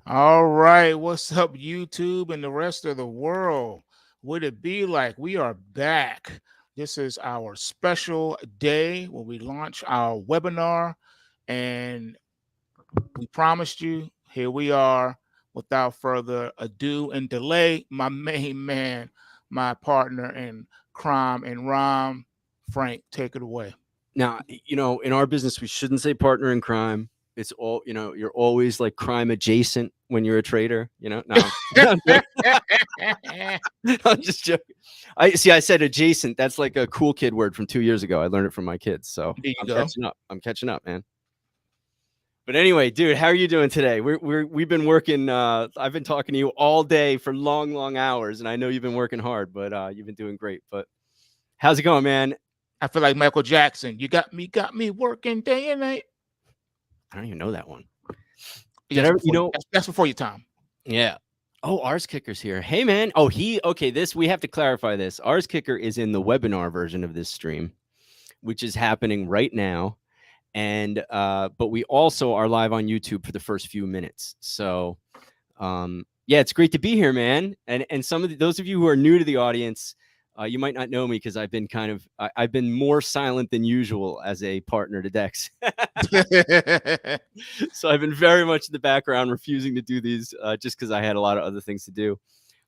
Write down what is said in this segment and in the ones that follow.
All right, what's up, YouTube and the rest of the world? Would it be like we are back? This is our special day when we launch our webinar, and we promised you, here we are. Without further ado and delay, my main man, my partner in crime and rhyme, Frank, take it away. Now, in our business, we shouldn't say partner in crime. It's all, you're always like crime adjacent when you're a trader, No, I'm joking. I'm just joking. I said adjacent. That's like a cool kid word from 2 years ago. I learned it from my kids. So There you I'm go. catching up. Man. But anyway, dude, how are you doing today? We've been working. I've been talking to you all day for long, long hours, and I know you've been working hard, but you've been doing great. But how's it going, man? I feel like Michael Jackson. You got me working day and night. I don't even know that one. That's before your time. Yeah. Oh, Ours Kicker's here. Hey, man. Oh, we have to clarify this. Ours Kicker is in the webinar version of this stream, which is happening right now. And but we also are live on YouTube for the first few minutes. So yeah, it's great to be here, man. And some of those of you who are new to the audience, you might not know me because I've been more silent than usual as a partner to Dex. So I've been very much in the background, refusing to do these just because I had a lot of other things to do.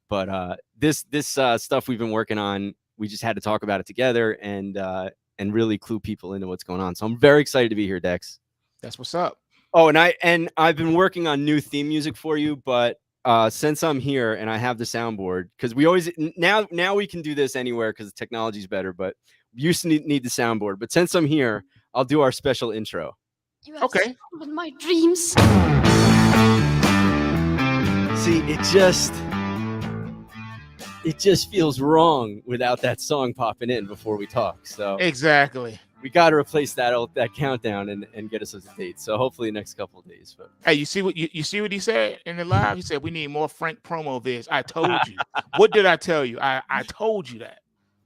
But this stuff we've been working on, we just had to talk about it together and really clue people into what's going on. So I'm very excited to be here, Dex. That's what's up. Oh, and I've been working on new theme music for you, but since I'm here and I have the soundboard, because we always now we can do this anywhere because the technology's better, but we used to need the soundboard. But since I'm here, I'll do our special intro. You have stolen my dreams. See, it just feels wrong without that song popping in before we talk. So exactly, we got to replace that countdown and get us a date. So hopefully next couple of days. But hey, you see what he said in the live? He said we need more Frank promo vids. I told you. What did I tell you? I told you that.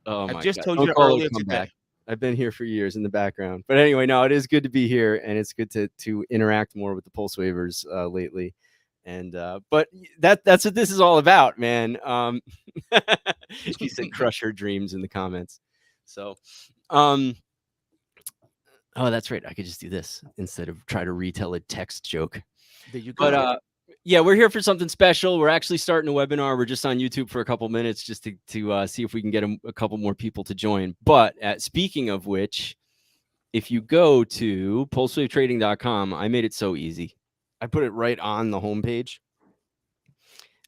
Oh my I just God. told you that earlier today. Back. I've been here for years in the background. But anyway, no, it is good to be here, and it's good to interact more with the PulseWavers lately. And but that's what this is all about, man. She said crush her dreams in the comments. So oh, that's right. I could just do this instead of try to retell a text joke. There you go. But yeah, we're here for something special. We're actually starting a webinar. We're just on YouTube for a couple minutes just to see if we can get a couple more people to join. But speaking of which, if you go to PulseWaveTrading.com, I made it so easy. I put it right on the homepage.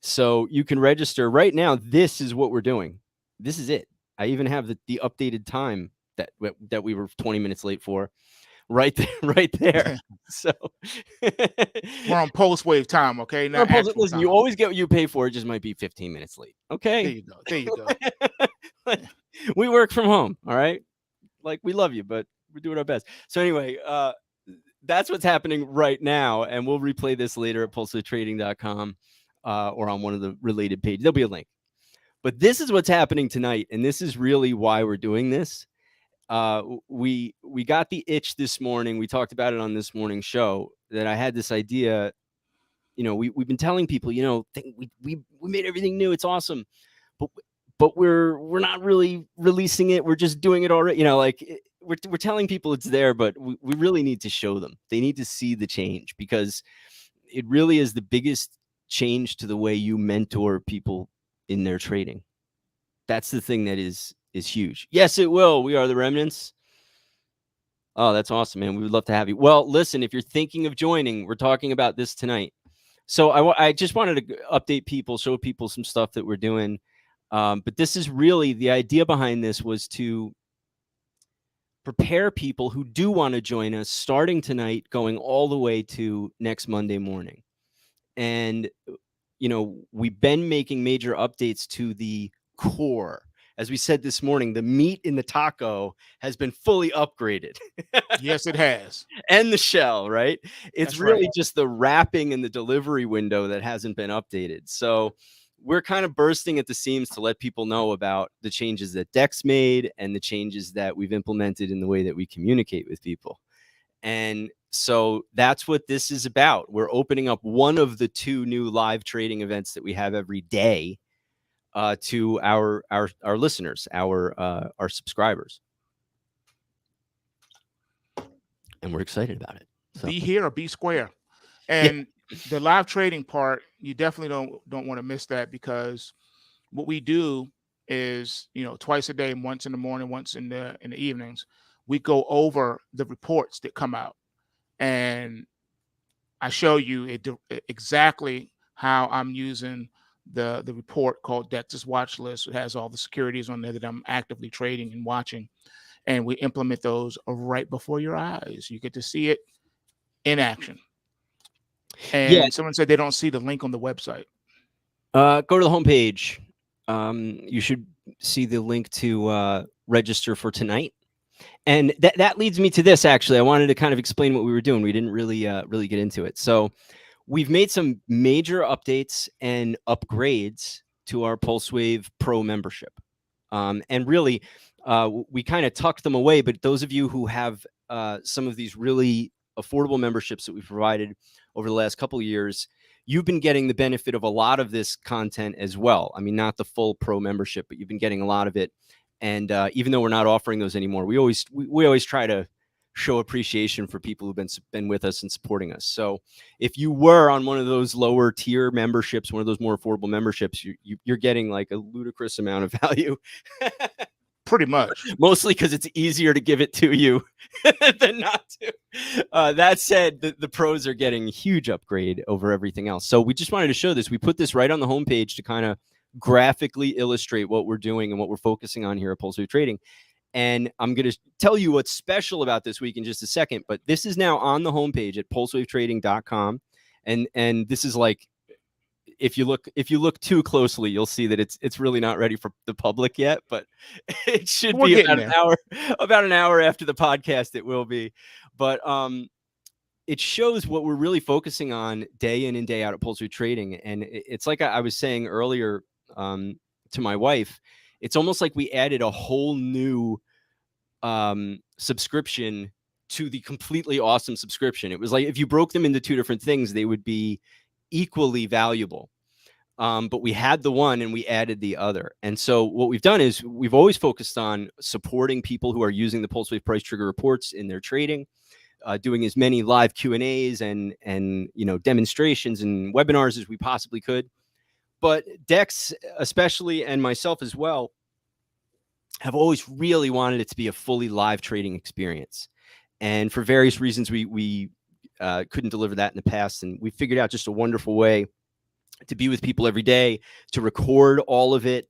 So you can register right now. This is what we're doing. This is it. I even have the updated time that we were 20 minutes late for. Right there. So we're on PulseWave time, okay? Now, listen, time. You always get what you pay for. It just might be 15 minutes late. Okay. There you go. We work from home. All right. Like, we love you, but we're doing our best. So anyway, that's what's happening right now. And we'll replay this later at PulseWaveTrading.com or on one of the related pages. There'll be a link. But this is what's happening tonight. And this is really why we're doing this. We got the itch this morning. We talked about it on this morning's show that I had this idea. We've been telling people, we made everything new. It's awesome, but we're not really releasing it. We're just doing it already. We're telling people it's there, but we really need to show them. They need to see the change because it really is the biggest change to the way you mentor people in their trading. That's the thing that is huge. Yes, it will. We are the remnants. Oh, that's awesome, man. We would love to have you. Well, listen, if you're thinking of joining, we're talking about this tonight. So I just wanted to update people, show people some stuff that we're doing. But this is really the idea behind this was to prepare people who do want to join us starting tonight, going all the way to next Monday morning. And, we've been making major updates to the core. As we said this morning, the meat in the taco has been fully upgraded. Yes, it has. And the shell, right? It's really just the wrapping and the delivery window that hasn't been updated. So we're kind of bursting at the seams to let people know about the changes that Dex made and the changes that we've implemented in the way that we communicate with people. And so that's what this is about. We're opening up one of the 2 new live trading events that we have every day to our listeners, our subscribers, and we're excited about it. So Be here or be square. yeah, And the live trading part, you definitely don't want to miss that, because what we do is, twice a day, once in the morning, once in the evenings, we go over the reports that come out, and I show you exactly how I'm using the report called Dex's Watch List. It has all the securities on there that I'm actively trading and watching, and we implement those right before your eyes. You get to see it in action. yeah. And someone said they don't see the link on the website. Go to the homepage. You should see the link to register for tonight. And that leads me to this. Actually, I wanted to kind of explain what we were doing. We didn't really get into it. So we've made some major updates and upgrades to our PulseWave Pro membership. And really, we kind of tucked them away. But those of you who have some of these really affordable memberships that we've provided over the last couple of years, you've been getting the benefit of a lot of this content as well. I mean, not the full Pro membership, but you've been getting a lot of it. And even though we're not offering those anymore, we always try to show appreciation for people who've been with us and supporting us. So if you were on one of those lower tier memberships, one of those more affordable memberships, you're getting like a ludicrous amount of value. Pretty much. Mostly because it's easier to give it to you than not to. That said, the pros are getting a huge upgrade over everything else. So we just wanted to show this. We put this right on the homepage to kind of graphically illustrate what we're doing and what we're focusing on here at PulseWave Trading. And I'm going to tell you what's special about this week in just a second, but this is now on the homepage at pulsewavetrading.com. And this is like, if you look too closely, you'll see that it's really not ready for the public yet, but it should We're be getting about an hour after the podcast. It will be, but it shows what we're really focusing on day in and day out at PulseWave Trading. And it's like I was saying earlier to my wife, it's almost like we added a whole new subscription to the completely awesome subscription. It was like if you broke them into 2 different things, they would be equally valuable. But we had the one and we added the other. And so what we've done is we've always focused on supporting people who are using the PulseWave price trigger reports in their trading, doing as many live Q&As and demonstrations and webinars as we possibly could. But Dex, especially, and myself as well, have always really wanted it to be a fully live trading experience. And for various reasons, we couldn't deliver that in the past. And we figured out just a wonderful way to be with people every day, to record all of it,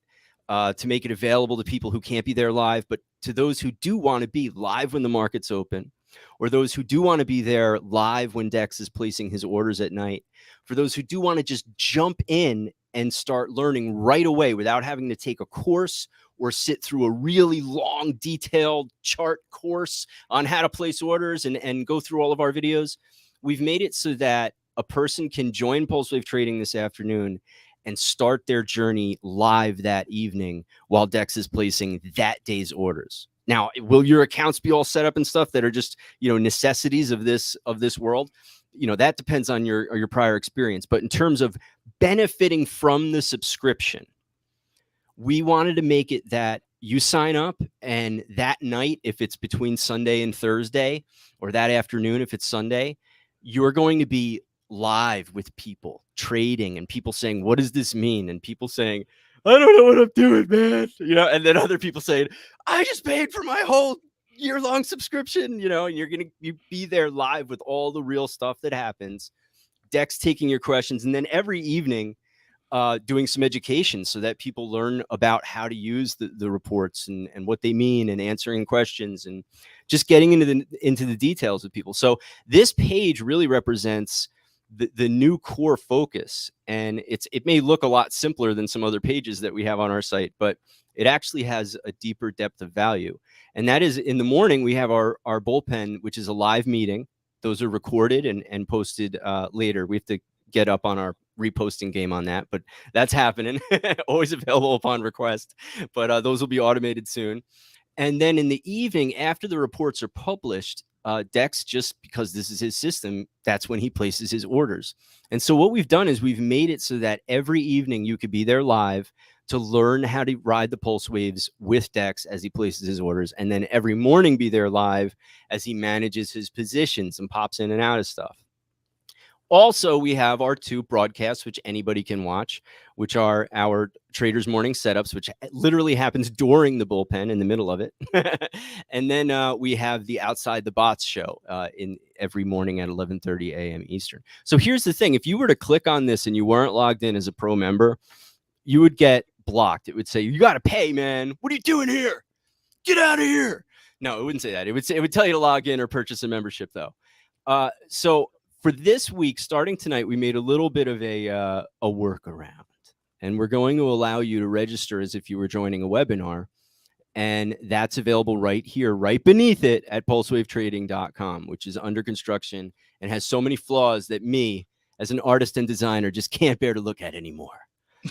to make it available to people who can't be there live, but to those who do want to be live when the market's open, or those who do want to be there live when Dex is placing his orders at night, for those who do want to just jump in and start learning right away without having to take a course or sit through a really long, detailed chart course on how to place orders and go through all of our videos. We've made it so that a person can join PulseWave Trading this afternoon and start their journey live that evening while Dex is placing that day's orders. Now, will your accounts be all set up and stuff that are just, necessities of this world? That depends on your prior experience. But in terms of benefiting from the subscription, we wanted to make it that you sign up and that night, if it's between Sunday and Thursday, or that afternoon, if it's Sunday, you're going to be live with people trading and people saying, what does this mean? And people saying, I don't know what I'm doing, man. And then other people saying, I just paid for my whole year-long subscription, and you're going to be there live with all the real stuff that happens. Dex taking your questions. And then every evening, doing some education so that people learn about how to use the reports and what they mean, and answering questions and just getting into the details with people. So this page really represents the new core focus, and it may look a lot simpler than some other pages that we have on our site, but it actually has a deeper depth of value. And that is, in the morning, we have our bullpen, which is a live meeting. Those are recorded and posted later. We have to get up on our reposting game on that, but that's happening. Always available upon request, but those will be automated soon. And then in the evening, after the reports are published, Dex, just because this is his system, that's when he places his orders. And so what we've done is we've made it so that every evening you could be there live to learn how to ride the pulse waves with Dex as he places his orders, and then every morning be there live as he manages his positions and pops in and out of stuff. Also, we have our 2 broadcasts, which anybody can watch, which are our Traders Morning Setups, which literally happens during the bullpen in the middle of it. And then we have the Outside the Bots show in every morning at 11:30 a.m. Eastern. So here's the thing. If you were to click on this and you weren't logged in as a pro member, you would get blocked. It would say, you got to pay, man. What are you doing here? Get out of here. No, it wouldn't say that. It would tell you to log in or purchase a membership, though. So for this week, starting tonight, we made a little bit of a workaround, and we're going to allow you to register as if you were joining a webinar, and that's available right here, right beneath it at pulsewavetrading.com, which is under construction and has so many flaws that me, as an artist and designer, just can't bear to look at anymore.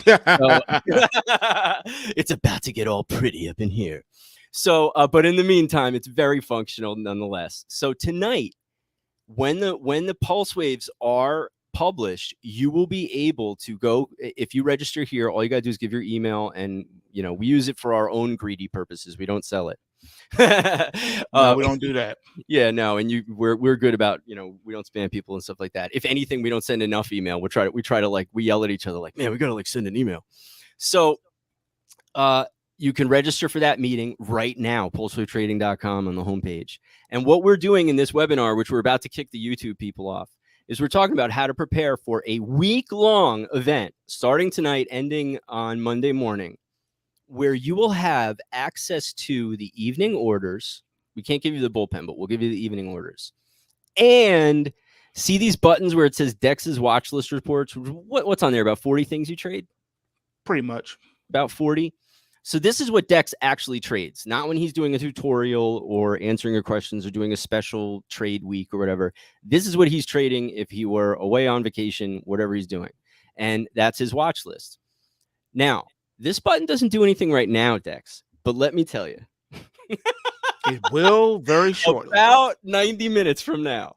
So, it's about to get all pretty up in here. So, but in the meantime, it's very functional nonetheless. So tonight, when the pulse waves are published, you will be able to go. If you register here, all you gotta do is give your email, and we use it for our own greedy purposes. We don't sell it. No, we don't do that. Yeah, no, and we're good about we don't spam people and stuff like that. If anything, we don't send enough email. We try to like, we yell at each other like, man, we gotta like send an email. So you can register for that meeting right now, pulsewavetrading.com on the homepage. And what we're doing in this webinar, which we're about to kick the YouTube people off, is we're talking about how to prepare for a week-long event starting tonight, ending on Monday morning, where you will have access to the evening orders. We can't give you the bullpen, but we'll give you the evening orders. And see these buttons where it says Dex's watch list reports? What's on there? About 40 things you trade? Pretty much. About 40. So this is what Dex actually trades, not when he's doing a tutorial or answering your questions or doing a special trade week or whatever. This is what he's trading if he were away on vacation, whatever he's doing. And that's his watch list. Now, this button doesn't do anything right now, Dex, but let me tell you. It will very shortly. About 90 minutes from now.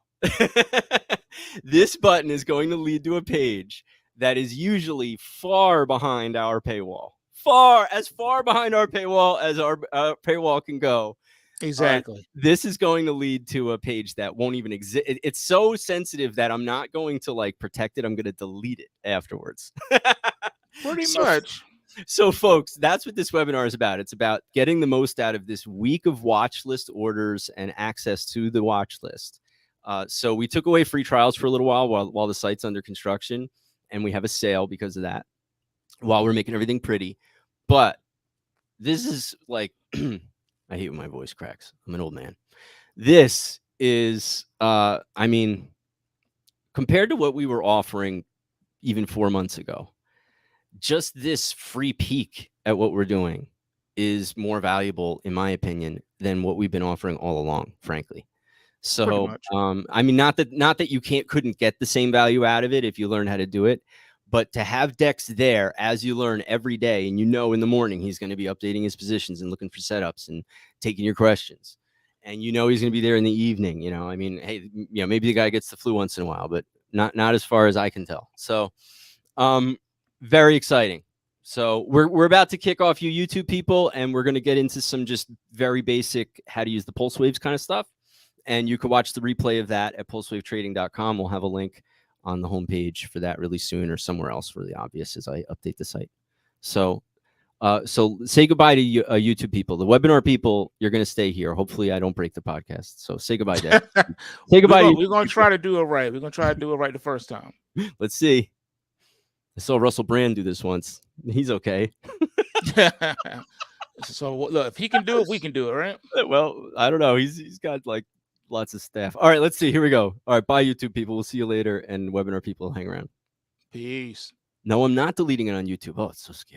This button is going to lead to a page that is usually far behind our paywall. As far behind our paywall as our paywall can go. Exactly. This is going to lead to a page that won't even exist. It's so sensitive that I'm not going to like protect it. I'm going to delete it afterwards. Pretty much. So, folks, that's what this webinar is about. It's about getting the most out of this week of watch list orders and access to the watch list. So we took away free trials for a little while the site's under construction, and we have a sale because of that while we're making everything pretty. But this is like, I hate when my voice cracks. I'm an old man. This is, I mean, compared to what we were offering even 4 months ago, just this free peek at what we're doing is more valuable, in my opinion, than what we've been offering all along, frankly. So, I mean, not that you couldn't get the same value out of it if you learn how to do it, but to have Dex there as you learn every day, and in the morning he's going to be updating his positions and looking for setups and taking your questions, and he's going to be there in the evening. I mean, hey, maybe the guy gets the flu once in a while, but not as far as I can tell. So, very exciting. So we're about to kick off, you YouTube people, and we're going to get into some just very basic how to use the pulse waves kind of stuff. And you can watch the replay of that at pulsewavetrading.com. We'll have a link on the homepage for that really soon, or somewhere else for the obvious as I update the site. So say goodbye to YouTube people. The webinar people, you're going to stay here. Hopefully I don't break the podcast. So say goodbye, Dad. Say goodbye. We're going to try to do it right. We're going to try to do it right the first time. Let's see. I saw Russell Brand do this once. He's okay. So look, if he can do it, we can do it, right? Well, I don't know. He's got like lots of staff. All right, let's see. Here we go. All right, bye, YouTube people. We'll see you later, and webinar people, hang around. Peace. No, I'm not deleting it on YouTube. Oh, it's so scary.